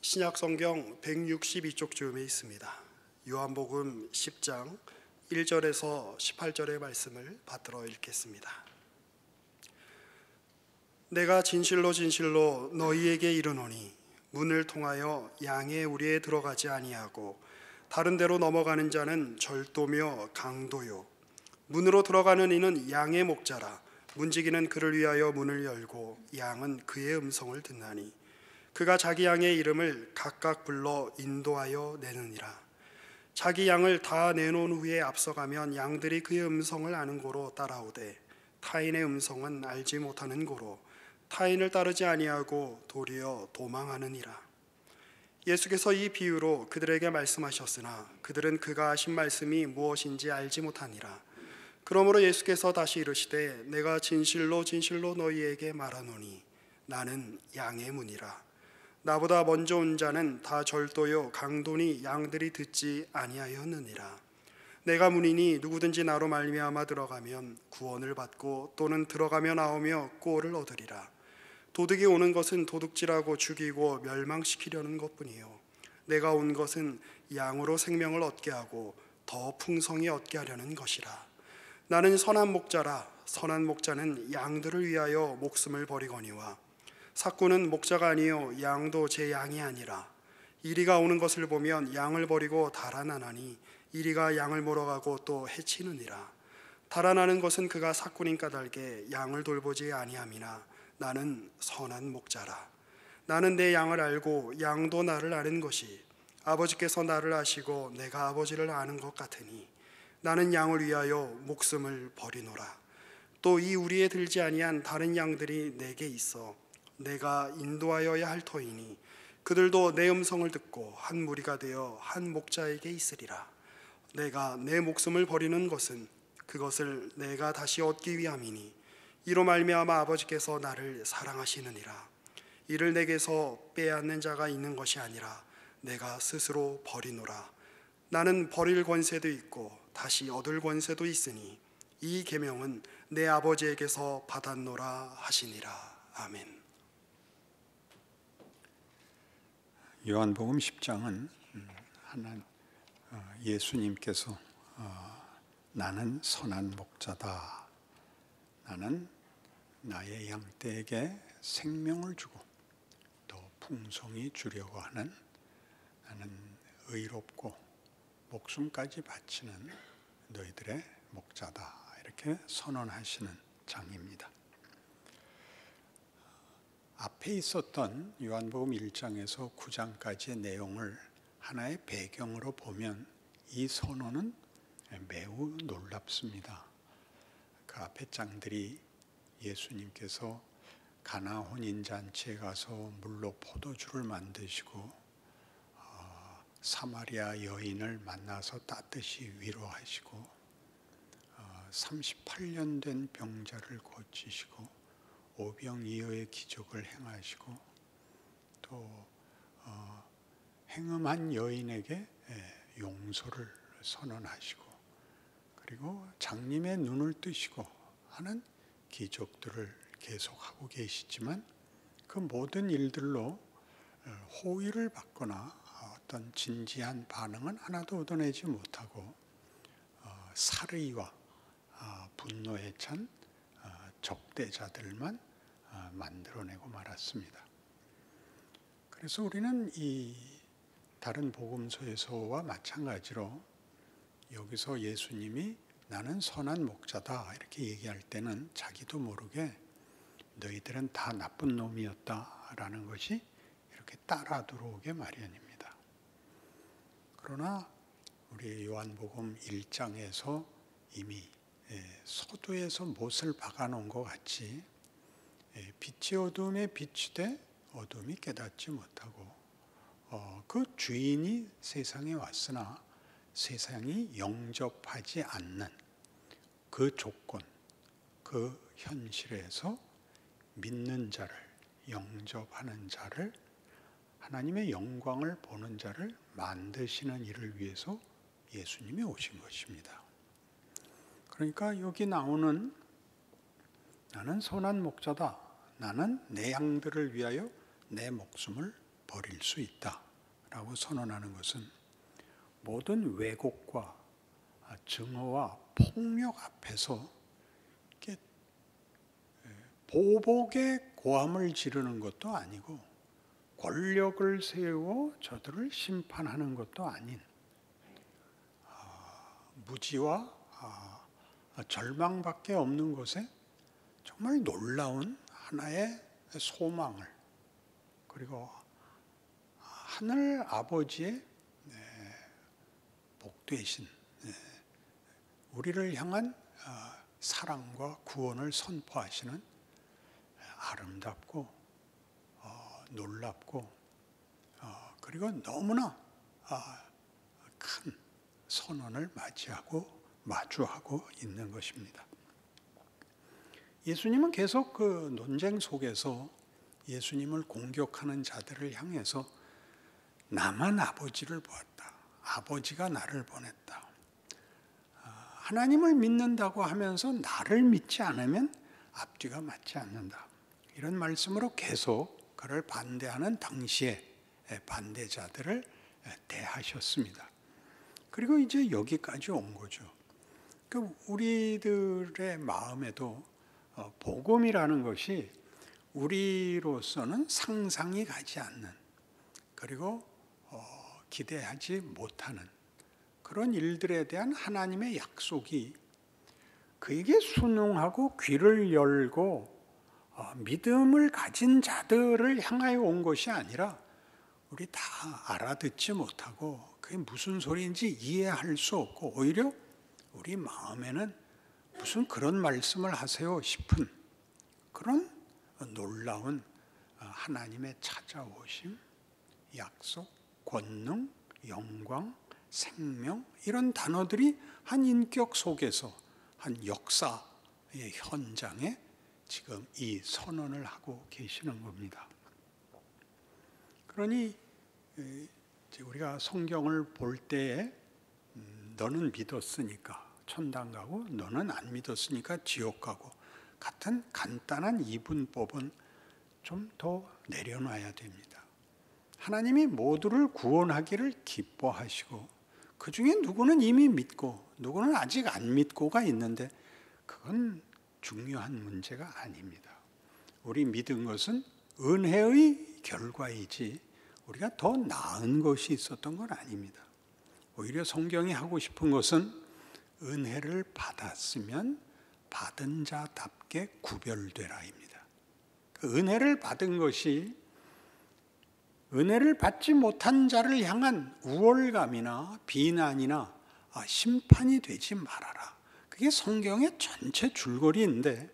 신약성경 162쪽 즈음에 있습니다. 요한복음 10장 1절에서 18절의 말씀을 받들어 읽겠습니다. 내가 진실로 진실로 너희에게 이르노니 문을 통하여 양의 우리에 들어가지 아니하고 다른 데로 넘어가는 자는 절도며 강도요 문으로 들어가는 이는 양의 목자라. 문지기는 그를 위하여 문을 열고 양은 그의 음성을 듣나니 그가 자기 양의 이름을 각각 불러 인도하여 내느니라. 자기 양을 다 내놓은 후에 앞서가면 양들이 그의 음성을 아는 고로 따라오되 타인의 음성은 알지 못하는 고로 타인을 따르지 아니하고 도리어 도망하느니라. 예수께서 이 비유로 그들에게 말씀하셨으나 그들은 그가 하신 말씀이 무엇인지 알지 못하니라. 그러므로 예수께서 다시 이르시되 내가 진실로 진실로 너희에게 말하노니 나는 양의 문이라. 나보다 먼저 온 자는 다 절도요 강도니 양들이 듣지 아니하였느니라. 내가 문이니 누구든지 나로 말미암아 들어가면 구원을 받고 또는 들어가며 나오며 꼴을 얻으리라. 도둑이 오는 것은 도둑질하고 죽이고 멸망시키려는 것뿐이요 내가 온 것은 양으로 생명을 얻게 하고 더 풍성히 얻게 하려는 것이라. 나는 선한 목자라. 선한 목자는 양들을 위하여 목숨을 버리거니와 삭구는 목자가 아니요 양도 제 양이 아니라. 이리가 오는 것을 보면 양을 버리고 달아나나니 이리가 양을 몰아가고 또 해치느니라. 달아나는 것은 그가 삭구인 까닭에 양을 돌보지 아니함이나 나는 선한 목자라. 나는 내 양을 알고 양도 나를 아는 것이 아버지께서 나를 아시고 내가 아버지를 아는 것 같으니 나는 양을 위하여 목숨을 버리노라. 또 이 우리에 들지 아니한 다른 양들이 내게 있어 내가 인도하여야 할 터이니 그들도 내 음성을 듣고 한 무리가 되어 한 목자에게 있으리라. 내가 내 목숨을 버리는 것은 그것을 내가 다시 얻기 위함이니 이로 말미암아 아버지께서 나를 사랑하시느니라. 이를 내게서 빼앗는 자가 있는 것이 아니라 내가 스스로 버리노라. 나는 버릴 권세도 있고 다시 얻을 권세도 있으니 이 계명은 내 아버지에게서 받았노라 하시니라. 아멘. 요한복음 10장은 예수님께서 나는 선한 목자다. 나는 나의 양떼에게 생명을 주고 더 풍성히 주려고 하는 나는 의롭고 목숨까지 바치는 너희들의 목자다. 이렇게 선언하시는 장입니다. 앞에 있었던 요한복음 1장에서 9장까지의 내용을 하나의 배경으로 보면 이 선언은 매우 놀랍습니다. 그 앞에 장들이 예수님께서 가나 혼인잔치에 가서 물로 포도주를 만드시고 사마리아 여인을 만나서 따뜻이 위로하시고 38년 된 병자를 고치시고 오병이어의 기적을 행하시고 또 행음한 여인에게 용서를 선언하시고 그리고 장님의 눈을 뜨시고 하는 기적들을 계속하고 계시지만 그 모든 일들로 호의를 받거나 어떤 진지한 반응은 하나도 얻어내지 못하고 살의와 분노에 찬 적대자들만 만들어내고 말았습니다. 그래서 우리는 이 다른 복음서에서와 마찬가지로 여기서 예수님이 나는 선한 목자다 이렇게 얘기할 때는 자기도 모르게 너희들은 다 나쁜 놈이었다라는 것이 이렇게 따라 들어오게 마련입니다. 그러나 우리 요한복음 1장에서 이미 소두에서 못을 박아놓은 것 같이 빛이 어둠에 비추되 어둠이 깨닫지 못하고 그 주인이 세상에 왔으나 세상이 영접하지 않는 그 조건, 그 현실에서 믿는 자를, 영접하는 자를, 하나님의 영광을 보는 자를 만드시는 일을 위해서 예수님이 오신 것입니다. 그러니까 여기 나오는 나는 선한 목자다. 나는 내 양들을 위하여 내 목숨을 버릴 수 있다라고 선언하는 것은 모든 왜곡과 증오와 폭력 앞에서 이렇게 보복의 고함을 지르는 것도 아니고 권력을 세우어 저들을 심판하는 것도 아닌 무지와 절망밖에 없는 곳에 정말 놀라운 하나의 소망을, 그리고 하늘 아버지의 복되신 우리를 향한 사랑과 구원을 선포하시는 아름답고 놀랍고 그리고 너무나 큰 선언을 마주하고 있는 것입니다. 예수님은 계속 그 논쟁 속에서 예수님을 공격하는 자들을 향해서 나만 아버지를 보았다. 아버지가 나를 보냈다. 하나님을 믿는다고 하면서 나를 믿지 않으면 앞뒤가 맞지 않는다. 이런 말씀으로 계속 그를 반대하는 당시의 반대자들을 대하셨습니다. 그리고 이제 여기까지 온 거죠. 우리들의 마음에도 복음이라는 것이 우리로서는 상상이 가지 않는, 그리고 기대하지 못하는 그런 일들에 대한 하나님의 약속이 그에게 순응하고 귀를 열고 믿음을 가진 자들을 향하여 온 것이 아니라 우리 다 알아듣지 못하고 그게 무슨 소리인지 이해할 수 없고 오히려 우리 마음에는 무슨 그런 말씀을 하세요 싶은 그런 놀라운 하나님의 찾아오심, 약속, 권능, 영광, 생명, 이런 단어들이 한 인격 속에서 한 역사의 현장에 지금 이 선언을 하고 계시는 겁니다. 그러니 우리가 성경을 볼 때에 너는 믿었으니까 천당 가고 너는 안 믿었으니까 지옥 가고 같은 간단한 이분법은 좀 더 내려놔야 됩니다. 하나님이 모두를 구원하기를 기뻐하시고 그 중에 누구는 이미 믿고 누구는 아직 안 믿고가 있는데 그건 중요한 문제가 아닙니다. 우리 믿은 것은 은혜의 결과이지 우리가 더 나은 것이 있었던 건 아닙니다. 오히려 성경이 하고 싶은 것은 은혜를 받았으면 받은 자답게 구별되라입니다. 그 은혜를 받은 것이 은혜를 받지 못한 자를 향한 우월감이나 비난이나 심판이 되지 말아라. 그게 성경의 전체 줄거리인데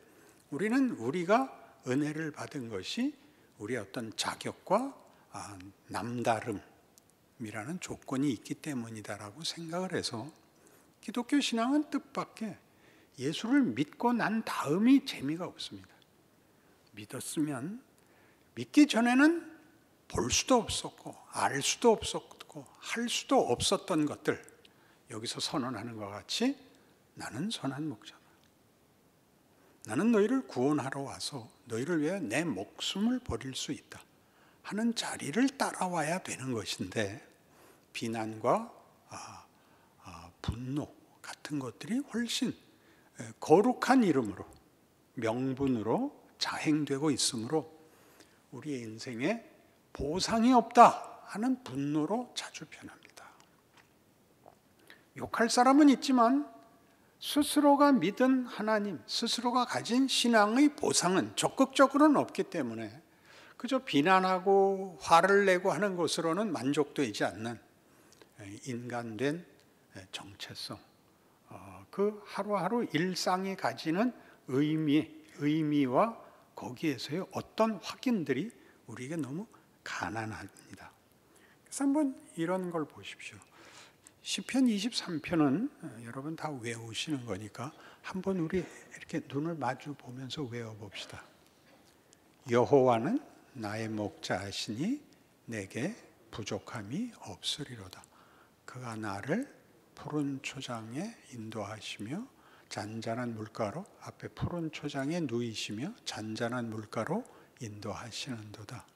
우리는 우리가 은혜를 받은 것이 우리의 어떤 자격과 남다름이라는 조건이 있기 때문이다라고 생각을 해서 기독교 신앙은 뜻밖의 예수를 믿고 난 다음이 재미가 없습니다. 믿었으면 믿기 전에는 볼 수도 없었고 알 수도 없었고 할 수도 없었던 것들 여기서 선언하는 것 같이 나는 선한 목자다. 나는 너희를 구원하러 와서 너희를 위해 내 목숨을 버릴 수 있다 하는 자리를 따라와야 되는 것인데 비난과 분노 같은 것들이 훨씬 거룩한 이름으로 명분으로 자행되고 있으므로 우리의 인생에 보상이 없다 하는 분노로 자주 변합니다. 욕할 사람은 있지만 스스로가 믿은 하나님, 스스로가 가진 신앙의 보상은 적극적으로는 없기 때문에 그저 비난하고 화를 내고 하는 것으로는 만족되지 않는 인간된 정체성, 그 하루하루 일상이 가지는 의미와 거기에서의 어떤 확인들이 우리에게 너무 가난합니다. 그래서 한번 이런 걸 보십시오. 시편 23편은 여러분 다 외우시는 거니까 한번 우리 이렇게 눈을 마주 보면서 외워봅시다. 여호와는 나의 목자시니 내게 부족함이 없으리로다. 그가 나를 푸른 초장에 인도하시며 잔잔한 물가로 앞에 푸른 초장에 누이시며 잔잔한 물가로 인도하시는도다.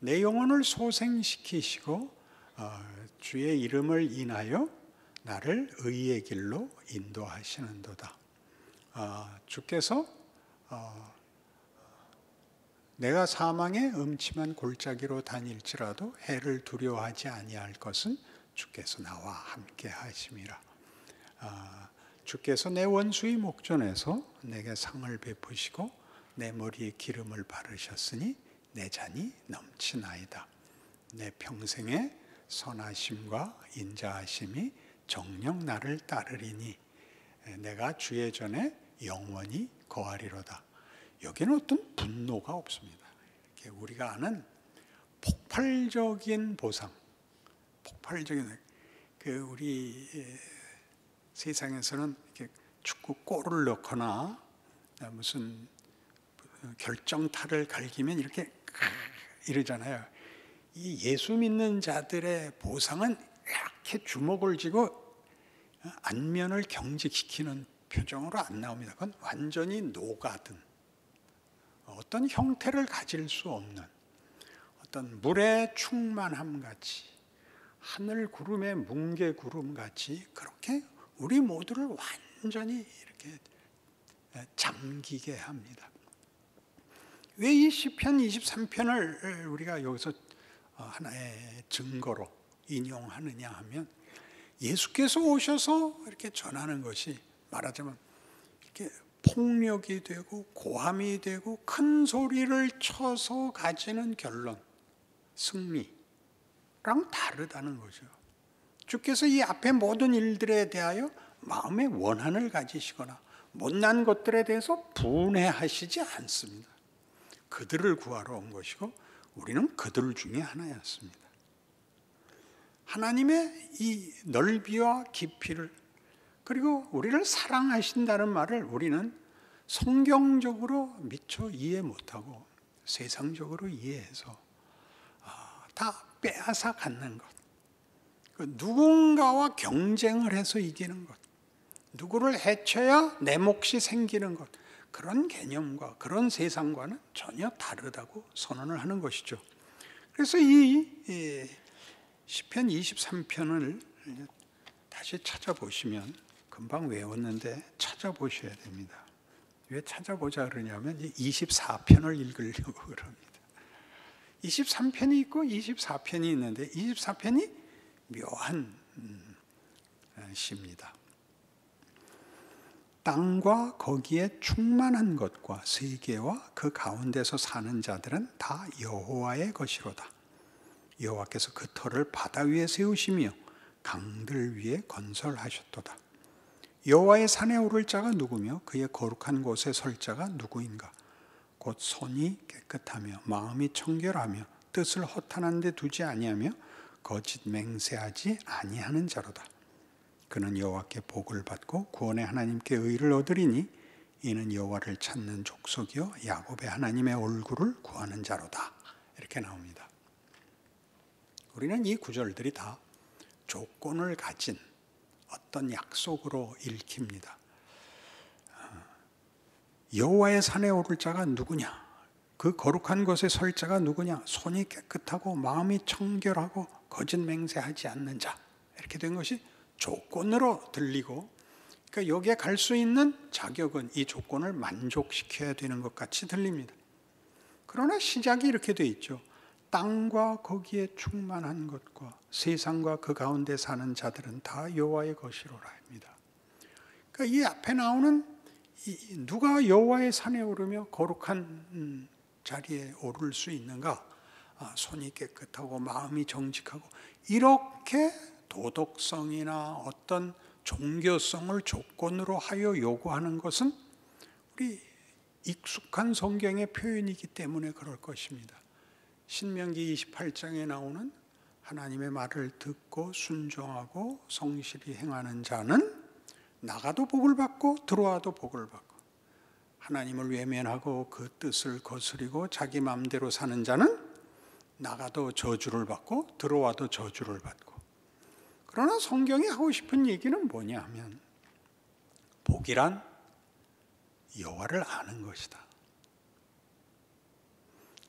내 영혼을 소생시키시고 주의 이름을 인하여 나를 의의 길로 인도하시는도다. 주께서 내가 사망의 음침한 골짜기로 다닐지라도 해를 두려워하지 아니할 것은 주께서 나와 함께 하심이라. 주께서 내 원수의 목전에서 내게 상을 베푸시고 내 머리에 기름을 바르셨으니 내 잔이 넘치나이다. 내 평생의 선하심과 인자하심이 정녕 나를 따르리니 내가 주의 전에 영원히 거하리로다. 여기는 어떤 분노가 없습니다. 이렇게 우리가 아는 폭발적인 보상, 폭발적인 우리 세상에서는 이렇게 축구 골을 넣거나 무슨 결정타를 갈기면 이렇게 이러잖아요. 이 예수 믿는 자들의 보상은 이렇게 주먹을 쥐고 안면을 경직시키는 표정으로 안 나옵니다. 그건 완전히 노가든 어떤 형태를 가질 수 없는 어떤 물의 충만함 같이 하늘 구름의 뭉게 구름 같이 그렇게 우리 모두를 완전히 이렇게 잠기게 합니다. 왜 이 시편 23편을 우리가 여기서 하나의 증거로 인용하느냐 하면 예수께서 오셔서 이렇게 전하는 것이 말하자면 이렇게 폭력이 되고 고함이 되고 큰 소리를 쳐서 가지는 결론, 승리랑 다르다는 거죠. 주께서 이 앞에 모든 일들에 대하여 마음의 원한을 가지시거나 못난 것들에 대해서 분해하시지 않습니다. 그들을 구하러 온 것이고 우리는 그들 중에 하나였습니다. 하나님의 이 넓이와 깊이를 그리고 우리를 사랑하신다는 말을 우리는 성경적으로 미처 이해 못하고 세상적으로 이해해서 다 빼앗아 갖는 것, 누군가와 경쟁을 해서 이기는 것, 누구를 해쳐야 내 몫이 생기는 것, 그런 개념과 그런 세상과는 전혀 다르다고 선언을 하는 것이죠. 그래서 이 시편 23편을 다시 찾아보시면 금방 외웠는데 찾아보셔야 됩니다. 왜 찾아보자 그러냐면 24편을 읽으려고 그럽니다. 23편이 있고 24편이 있는데 24편이 묘한 시입니다. 땅과 거기에 충만한 것과 세계와 그 가운데서 사는 자들은 다 여호와의 것이로다. 여호와께서 그 터를 바다 위에 세우시며 강들 위에 건설하셨도다. 여호와의 산에 오를 자가 누구며 그의 거룩한 곳에 설 자가 누구인가? 곧 손이 깨끗하며 마음이 청결하며 뜻을 허탄한 데 두지 아니하며 거짓 맹세하지 아니하는 자로다. 그는 여호와께 복을 받고 구원의 하나님께 의를 얻으리니 이는 여호와를 찾는 족속이요 야곱의 하나님의 얼굴을 구하는 자로다. 이렇게 나옵니다. 우리는 이 구절들이 다 조건을 가진 어떤 약속으로 읽힙니다. 여호와의 산에 오를 자가 누구냐? 그 거룩한 곳에 설 자가 누구냐? 손이 깨끗하고 마음이 청결하고 거짓 맹세하지 않는 자. 이렇게 된 것이 조건으로 들리고, 그러니까 여기에 갈 수 있는 자격은 이 조건을 만족시켜야 되는 것 같이 들립니다. 그러나 시작이 이렇게 돼 있죠. 땅과 거기에 충만한 것과 세상과 그 가운데 사는 자들은 다 여호와의 것이로라 합니다. 그러니까 이 앞에 나오는 누가 여호와의 산에 오르며 거룩한 자리에 오를 수 있는가? 손이 깨끗하고 마음이 정직하고 이렇게 도덕성이나 어떤 종교성을 조건으로 하여 요구하는 것은 우리 익숙한 성경의 표현이기 때문에 그럴 것입니다. 신명기 28장에 나오는 하나님의 말을 듣고 순종하고 성실히 행하는 자는 나가도 복을 받고 들어와도 복을 받고, 하나님을 외면하고 그 뜻을 거스리고 자기 마음대로 사는 자는 나가도 저주를 받고 들어와도 저주를 받고. 그러나 성경이 하고 싶은 얘기는 뭐냐 하면 복이란 여호와를 아는 것이다.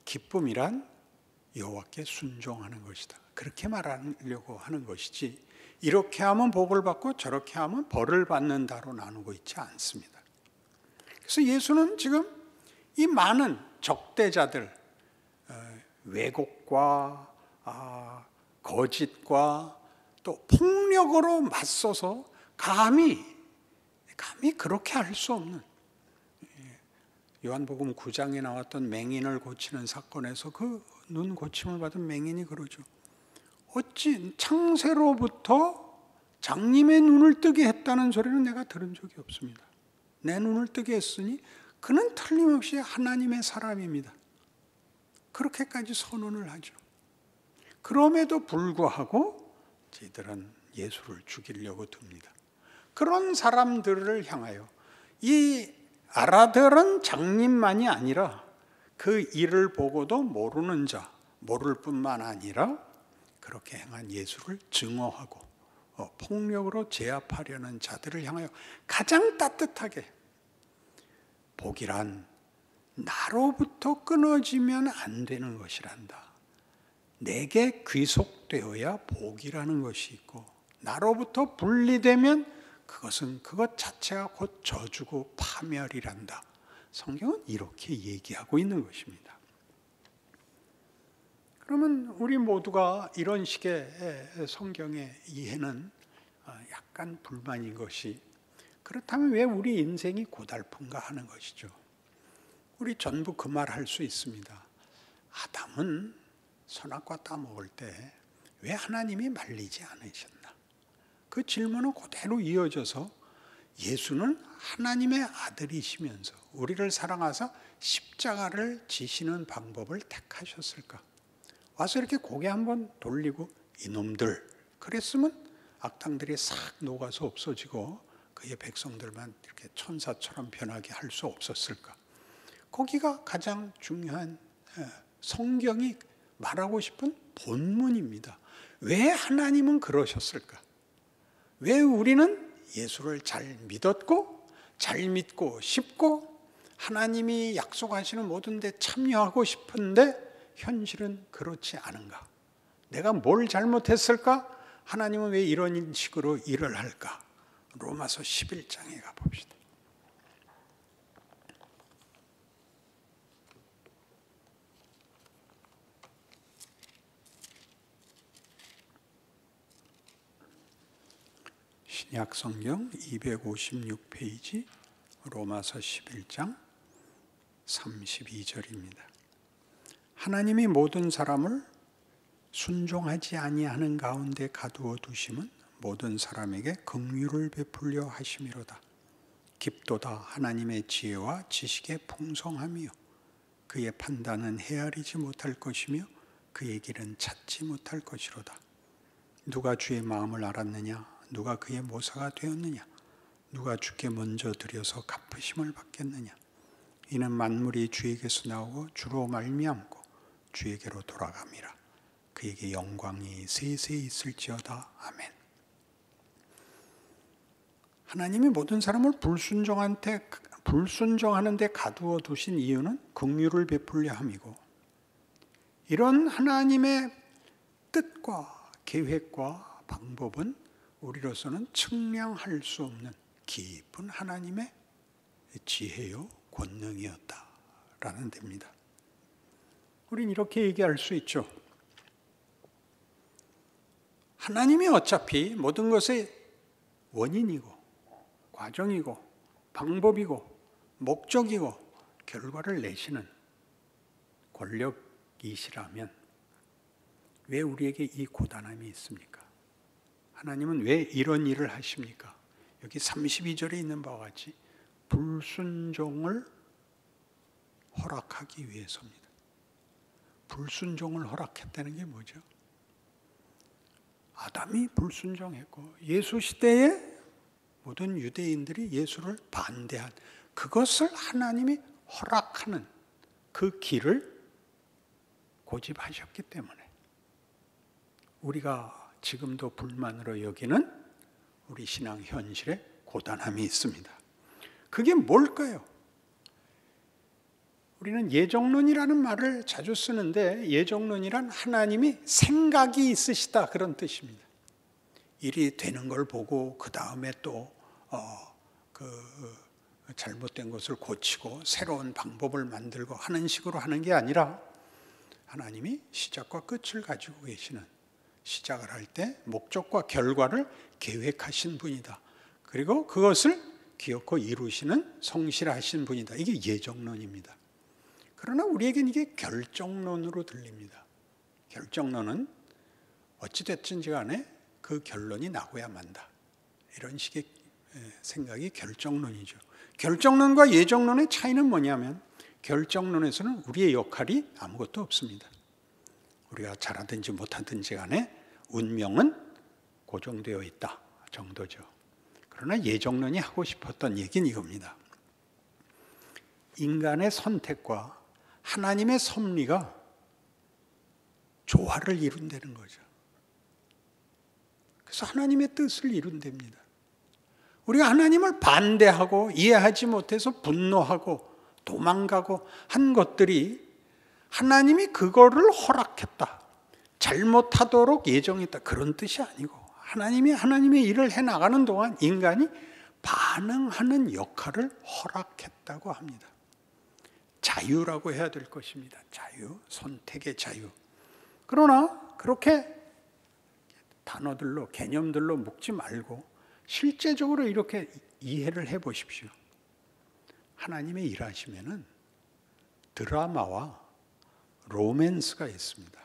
기쁨이란 여호와께 순종하는 것이다. 그렇게 말하려고 하는 것이지, 이렇게 하면 복을 받고 저렇게 하면 벌을 받는다로 나누고 있지 않습니다. 그래서 예수는 지금 이 많은 적대자들, 왜곡과 거짓과 또 폭력으로 맞서서 감히 그렇게 할 수 없는, 요한복음 9장에 나왔던 맹인을 고치는 사건에서 그 눈 고침을 받은 맹인이 그러죠. 어찌 창세로부터 장님의 눈을 뜨게 했다는 소리는 내가 들은 적이 없습니다. 내 눈을 뜨게 했으니 그는 틀림없이 하나님의 사람입니다. 그렇게까지 선언을 하죠. 그럼에도 불구하고 저희들은 예수를 죽이려고 듭니다. 그런 사람들을 향하여 이 알아들은 장님만이 아니라 그 일을 보고도 모르는 자, 모를 뿐만 아니라 그렇게 행한 예수를 증오하고 폭력으로 제압하려는 자들을 향하여 가장 따뜻하게, 복이란 나로부터 끊어지면 안 되는 것이란다. 내게 귀속되어야 복이라는 것이 있고, 나로부터 분리되면 그것은 그것 자체가 곧 저주고 파멸이란다. 성경은 이렇게 얘기하고 있는 것입니다. 그러면 우리 모두가 이런 식의 성경의 이해는 약간 불만인 것이, 그렇다면 왜 우리 인생이 고달픈가 하는 것이죠. 우리 전부 그 말 할 수 있습니다. 아담은 선악과 따먹을 때 왜 하나님이 말리지 않으셨나? 그 질문은 그대로 이어져서 예수는 하나님의 아들이시면서 우리를 사랑하사 십자가를 지시는 방법을 택하셨을까? 와서 이렇게 고개 한번 돌리고 이놈들 그랬으면 악당들이 싹 녹아서 없어지고 그의 백성들만 이렇게 천사처럼 변하게 할 수 없었을까? 거기가 가장 중요한 성경이 말하고 싶은 본문입니다. 왜 하나님은 그러셨을까? 왜 우리는 예수를 잘 믿었고 잘 믿고 싶고 하나님이 약속하시는 모든 데 참여하고 싶은데 현실은 그렇지 않은가? 내가 뭘 잘못했을까? 하나님은 왜 이런 식으로 일을 할까? 로마서 11장에 가봅시다. 신약성경 256페이지 로마서 11장 32절입니다. 하나님이 모든 사람을 순종하지 아니하는 가운데 가두어 두심은 모든 사람에게 긍휼을 베풀려 하심이로다. 깊도다 하나님의 지혜와 지식의 풍성함이요 그의 판단은 헤아리지 못할 것이며 그의 길은 찾지 못할 것이로다. 누가 주의 마음을 알았느냐? 누가 그의 모사가 되었느냐? 누가 주께 먼저 드려서 갚으심을 받겠느냐? 이는 만물이 주에게서 나오고 주로 말미암고 주에게로 돌아감이라. 그에게 영광이 세세히 있을지어다. 아멘. 하나님이 모든 사람을 불순종하는 데 가두어 두신 이유는 긍휼을 베풀려 함이고, 이런 하나님의 뜻과 계획과 방법은 우리로서는 측량할 수 없는 깊은 하나님의 지혜요 권능이었다라는 데입니다. 우린 이렇게 얘기할 수 있죠. 하나님이 어차피 모든 것의 원인이고 과정이고 방법이고 목적이고 결과를 내시는 권력이시라면 왜 우리에게 이 고단함이 있습니까? 하나님은 왜 이런 일을 하십니까? 여기 32절에 있는 바와 같이 불순종을 허락하기 위해서입니다. 불순종을 허락했다는 게 뭐죠? 아담이 불순종했고 예수 시대에 모든 유대인들이 예수를 반대한 그것을 하나님이 허락하는 그 길을 고집하셨기 때문에 우리가 지금도 불만으로 여기는 우리 신앙 현실에 고단함이 있습니다. 그게 뭘까요? 우리는 예정론이라는 말을 자주 쓰는데 예정론이란 하나님이 생각이 있으시다 그런 뜻입니다. 일이 되는 걸 보고 그 다음에 또 잘못된 것을 고치고 새로운 방법을 만들고 하는 식으로 하는 게 아니라 하나님이 시작과 끝을 가지고 계시는, 시작을 할 때 목적과 결과를 계획하신 분이다. 그리고 그것을 기어코 이루시는 성실하신 분이다. 이게 예정론입니다. 그러나 우리에겐 이게 결정론으로 들립니다. 결정론은 어찌됐든지 간에 그 결론이 나고야 만다. 이런 식의 생각이 결정론이죠. 결정론과 예정론의 차이는 뭐냐면 결정론에서는 우리의 역할이 아무것도 없습니다. 우리가 잘하든지 못하든지 간에 운명은 고정되어 있다 정도죠. 그러나 예정론이 하고 싶었던 얘기는 이겁니다. 인간의 선택과 하나님의 섭리가 조화를 이룬다는 거죠. 그래서 하나님의 뜻을 이룬답니다. 우리가 하나님을 반대하고 이해하지 못해서 분노하고 도망가고 한 것들이 하나님이 그거를 허락했다, 잘못하도록 예정했다, 그런 뜻이 아니고 하나님이 하나님의 일을 해나가는 동안 인간이 반응하는 역할을 허락했다고 합니다. 자유라고 해야 될 것입니다. 자유, 선택의 자유. 그러나 그렇게 단어들로, 개념들로 묶지 말고 실제적으로 이렇게 이해를 해보십시오. 하나님의 일하시면은 드라마와 로맨스가 있습니다.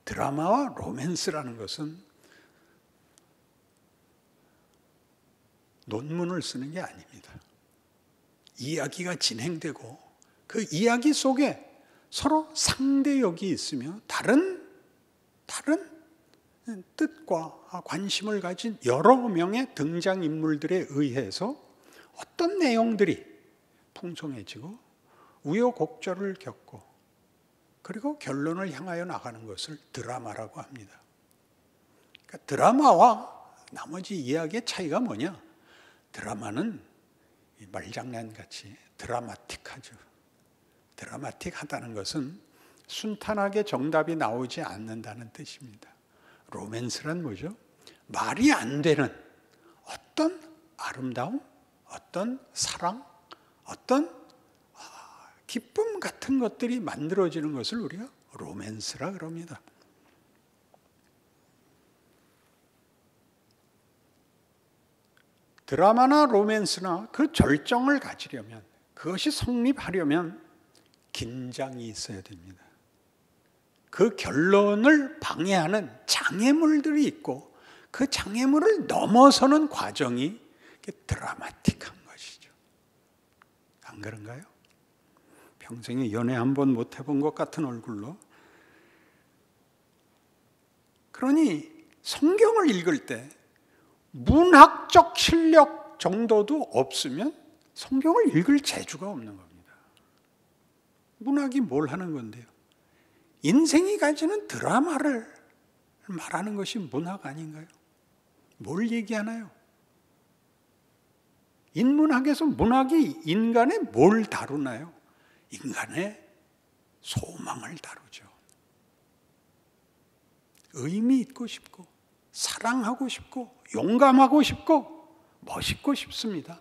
드라마와 로맨스라는 것은 논문을 쓰는 게 아닙니다. 이야기가 진행되고 그 이야기 속에 서로 상대역이 있으며 다른 뜻과 관심을 가진 여러 명의 등장인물들에 의해서 어떤 내용들이 풍성해지고 우여곡절을 겪고 그리고 결론을 향하여 나가는 것을 드라마라고 합니다. 그러니까 드라마와 나머지 이야기의 차이가 뭐냐? 드라마는 말장난같이 드라마틱하죠. 드라마틱하다는 것은 순탄하게 정답이 나오지 않는다는 뜻입니다. 로맨스란 뭐죠? 말이 안 되는 어떤 아름다움, 어떤 사랑, 어떤 기쁨 같은 것들이 만들어지는 것을 우리가 로맨스라 그럽니다. 드라마나 로맨스나 그 절정을 가지려면, 그것이 성립하려면 긴장이 있어야 됩니다. 그 결론을 방해하는 장애물들이 있고 그 장애물을 넘어서는 과정이 드라마틱한 것이죠. 안 그런가요? 평생에 연애 한 번 못 해본 것 같은 얼굴로. 그러니 성경을 읽을 때 문학적 실력 정도도 없으면 성경을 읽을 재주가 없는 겁니다. 문학이 뭘 하는 건데요? 인생이 가지는 드라마를 말하는 것이 문학 아닌가요? 뭘 얘기하나요? 인문학에서 문학이 인간의 뭘 다루나요? 인간의 소망을 다루죠. 의미 있고 싶고 사랑하고 싶고 용감하고 싶고 멋있고 싶습니다.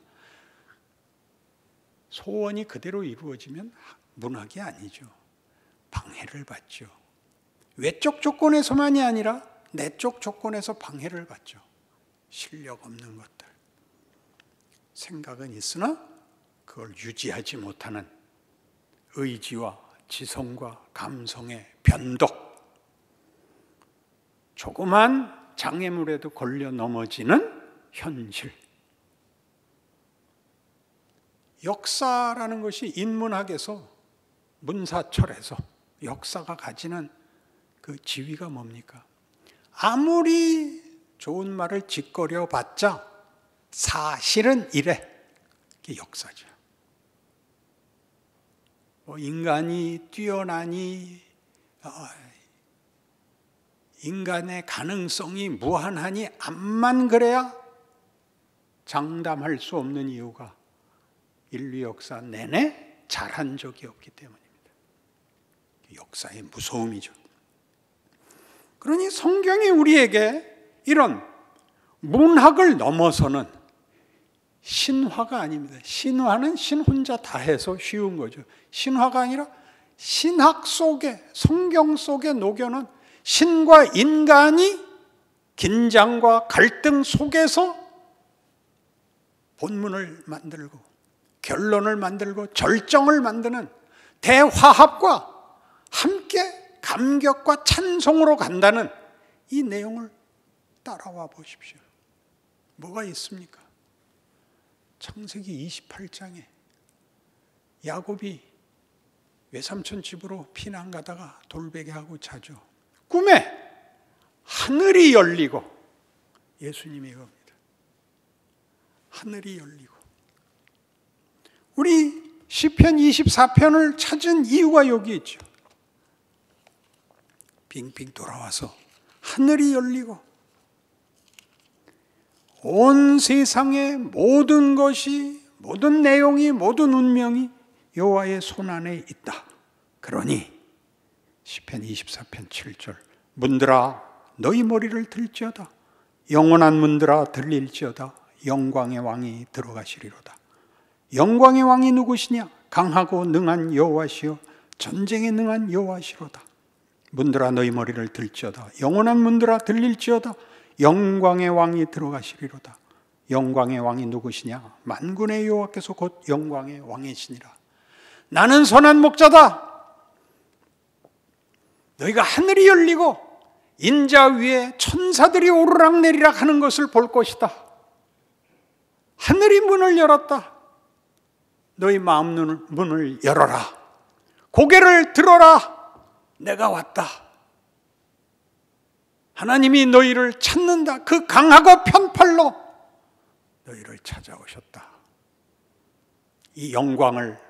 소원이 그대로 이루어지면 문학이 아니죠. 방해를 받죠. 외적 조건에서만이 아니라 내적 조건에서 방해를 받죠. 실력 없는 것들. 생각은 있으나 그걸 유지하지 못하는 의지와 지성과 감성의 변덕. 조그만 장애물에도 걸려 넘어지는 현실. 역사라는 것이 인문학에서, 문사철에서 역사가 가지는 그 지위가 뭡니까? 아무리 좋은 말을 짓거려 봤자 사실은 이래. 그게 역사죠. 인간이 뛰어나니, 인간의 가능성이 무한하니 암만 그래야 장담할 수 없는 이유가 인류 역사 내내 잘한 적이 없기 때문입니다. 역사의 무서움이죠. 그러니 성경이 우리에게 이런 문학을 넘어서는 신화가 아닙니다. 신화는 신 혼자 다 해서 쉬운 거죠. 신화가 아니라 신학 속에, 성경 속에 녹여는 신과 인간이 긴장과 갈등 속에서 본문을 만들고 결론을 만들고 절정을 만드는 대화합과 함께 감격과 찬송으로 간다는 이 내용을 따라와 보십시오. 뭐가 있습니까? 창세기 28장에 야곱이 외삼촌 집으로 피난 가다가 돌베개하고 자죠. 꿈에 하늘이 열리고, 예수님이 이겁니다. 하늘이 열리고. 우리 시편 24편을 찾은 이유가 여기 있죠. 빙빙 돌아와서 하늘이 열리고 온 세상의 모든 것이, 모든 내용이, 모든 운명이 여호와의 손안에 있다. 그러니 시편 24편 7절 문들아 너희 머리를 들지어다. 영원한 문들아 들릴지어다. 영광의 왕이 들어가시리로다. 영광의 왕이 누구시냐? 강하고 능한 여호와시요 전쟁에 능한 여호와시로다. 문들아 너희 머리를 들지어다. 영원한 문들아 들릴지어다. 영광의 왕이 들어가시리로다. 영광의 왕이 누구시냐? 만군의 여호와께서 곧 영광의 왕이시니라. 나는 선한 목자다. 너희가 하늘이 열리고 인자 위에 천사들이 오르락내리락 하는 것을 볼 것이다. 하늘이 문을 열었다. 너희 마음 문을 열어라. 고개를 들어라. 내가 왔다. 하나님이 너희를 찾는다. 그 강하고 편팔로 너희를 찾아오셨다. 이 영광을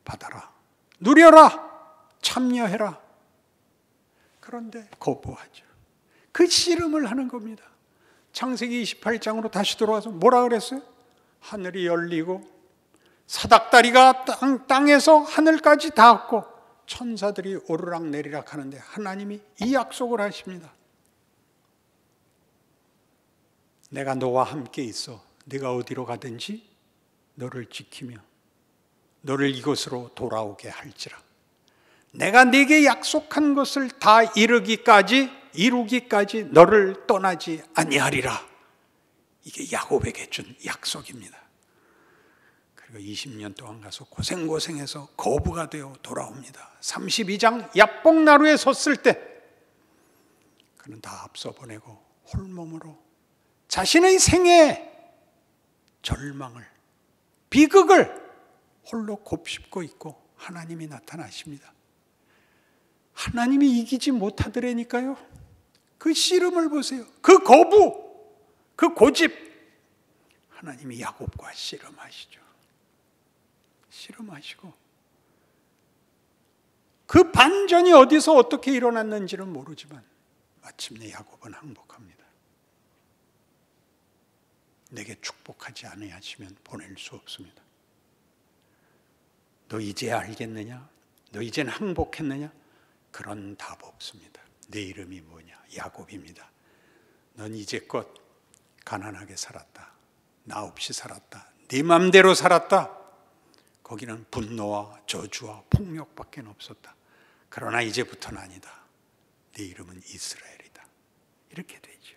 받아라. 누려라. 참여해라. 그런데 거부하죠. 그 씨름을 하는 겁니다. 창세기 28장으로 다시 돌아와서 뭐라 그랬어요? 하늘이 열리고 사닥다리가 땅에서 하늘까지 닿았고 천사들이 오르락내리락 하는데 하나님이 이 약속을 하십니다. 내가 너와 함께 있어. 네가 어디로 가든지 너를 지키며 너를 이곳으로 돌아오게 할지라. 내가 네게 약속한 것을 다 이루기까지 너를 떠나지 아니하리라. 이게 야곱에게 준 약속입니다. 그리고 20년 동안 가서 고생해서 거부가 되어 돌아옵니다. 32장 야복나루에 섰을 때 그는 다 앞서 보내고 홀몸으로 자신의 생애의 절망을, 비극을 홀로 곱씹고 있고 하나님이 나타나십니다. 하나님이 이기지 못하더라니까요. 그 씨름을 보세요. 그 거부, 그 고집. 하나님이 야곱과 씨름하시죠. 씨름하시고 그 반전이 어디서 어떻게 일어났는지는 모르지만 마침내 야곱은 항복합니다. 내게 축복하지 아니하시면 보낼 수 없습니다. 너 이제 알겠느냐? 너 이제는 항복했느냐? 그런 답 없습니다. 내 이름이 뭐냐? 야곱입니다. 넌 이제껏 가난하게 살았다. 나 없이 살았다. 네 맘대로 살았다. 거기는 분노와 저주와 폭력밖에 없었다. 그러나 이제부터는 아니다. 네 이름은 이스라엘이다. 이렇게 되죠.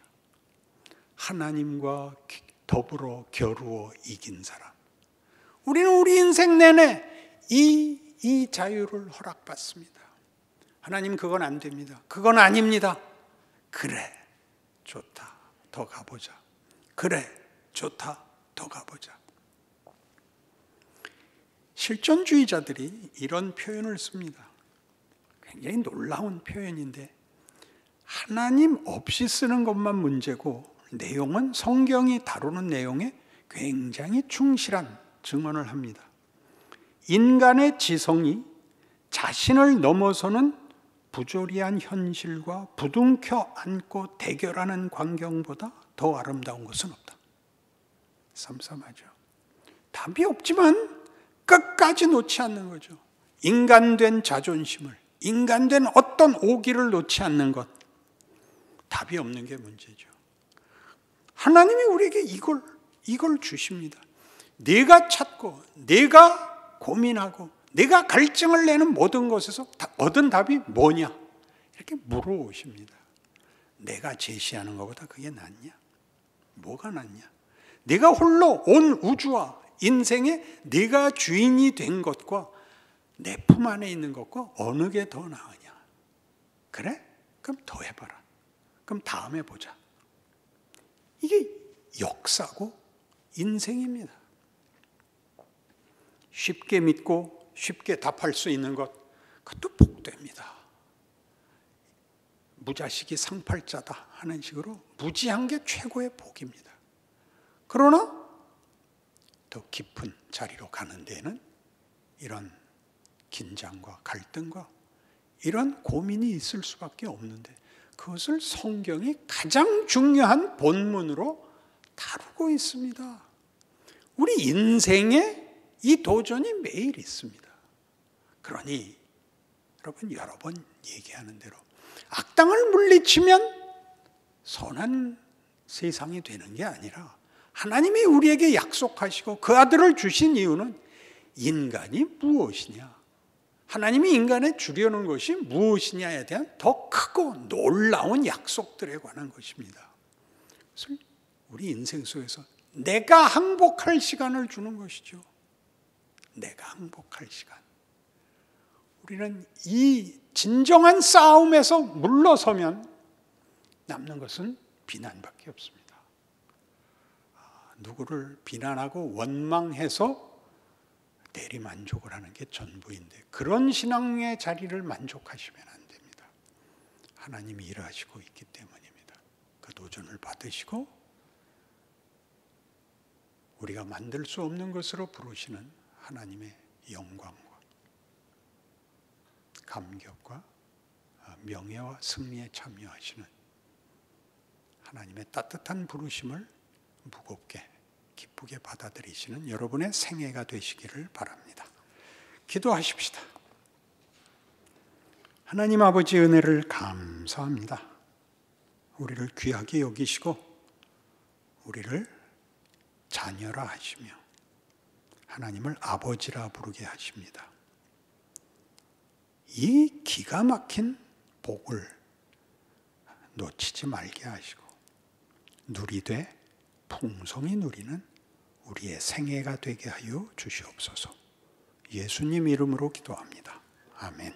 하나님과 더불어 겨루어 이긴 사람. 우리는 우리 인생 내내 이 자유를 허락받습니다. 하나님 그건 안 됩니다. 그건 아닙니다. 그래, 좋다. 더 가보자. 그래, 좋다. 더 가보자. 실존주의자들이 이런 표현을 씁니다. 굉장히 놀라운 표현인데 하나님 없이 쓰는 것만 문제고 내용은 성경이 다루는 내용에 굉장히 충실한 증언을 합니다. 인간의 지성이 자신을 넘어서는 부조리한 현실과 부둥켜 안고 대결하는 광경보다 더 아름다운 것은 없다. 쌈쌈하죠. 답이 없지만 끝까지 놓지 않는 거죠. 인간된 자존심을, 인간된 어떤 오기를 놓지 않는 것. 답이 없는 게 문제죠. 하나님이 우리에게 이걸 주십니다. 내가 찾고, 내가 고민하고, 내가 갈증을 내는 모든 것에서 얻은 답이 뭐냐? 이렇게 물어오십니다. 내가 제시하는 것보다 그게 낫냐? 뭐가 낫냐? 내가 홀로 온 우주와 인생에 내가 주인이 된 것과 내 품 안에 있는 것과 어느 게 더 나으냐? 그래? 그럼 더 해봐라. 그럼 다음에 보자. 이게 역사고 인생입니다. 쉽게 믿고 쉽게 답할 수 있는 것, 그것도 복됩니다. 무자식이 상팔자다 하는 식으로 무지한 게 최고의 복입니다. 그러나 더 깊은 자리로 가는 데에는 이런 긴장과 갈등과 이런 고민이 있을 수밖에 없는데, 그것을 성경이 가장 중요한 본문으로 다루고 있습니다. 우리 인생에 이 도전이 매일 있습니다. 그러니 여러분, 여러 번 얘기하는 대로 악당을 물리치면 선한 세상이 되는 게 아니라, 하나님이 우리에게 약속하시고 그 아들을 주신 이유는 인간이 무엇이냐, 하나님이 인간에 주려는 것이 무엇이냐에 대한 더 크고 놀라운 약속들에 관한 것입니다. 그래서 우리 인생 속에서 내가 항복할 시간을 주는 것이죠. 내가 항복할 시간. 우리는 이 진정한 싸움에서 물러서면 남는 것은 비난밖에 없습니다. 누구를 비난하고 원망해서 대리만족을 하는 게 전부인데, 그런 신앙의 자리를 만족하시면 안 됩니다. 하나님이 일하시고 있기 때문입니다. 그 도전을 받으시고 우리가 만들 수 없는 것으로 부르시는 하나님의 영광과 감격과 명예와 승리에 참여하시는 하나님의 따뜻한 부르심을 무겁게 기쁘게 받아들이시는 여러분의 생애가 되시기를 바랍니다. 기도하십시다. 하나님 아버지, 은혜를 감사합니다. 우리를 귀하게 여기시고 우리를 자녀라 하시며 하나님을 아버지라 부르게 하십니다. 이 기가 막힌 복을 놓치지 말게 하시고 누리되 풍성히 누리는 우리의 생애가 되게 하여 주시옵소서. 예수님 이름으로 기도합니다. 아멘.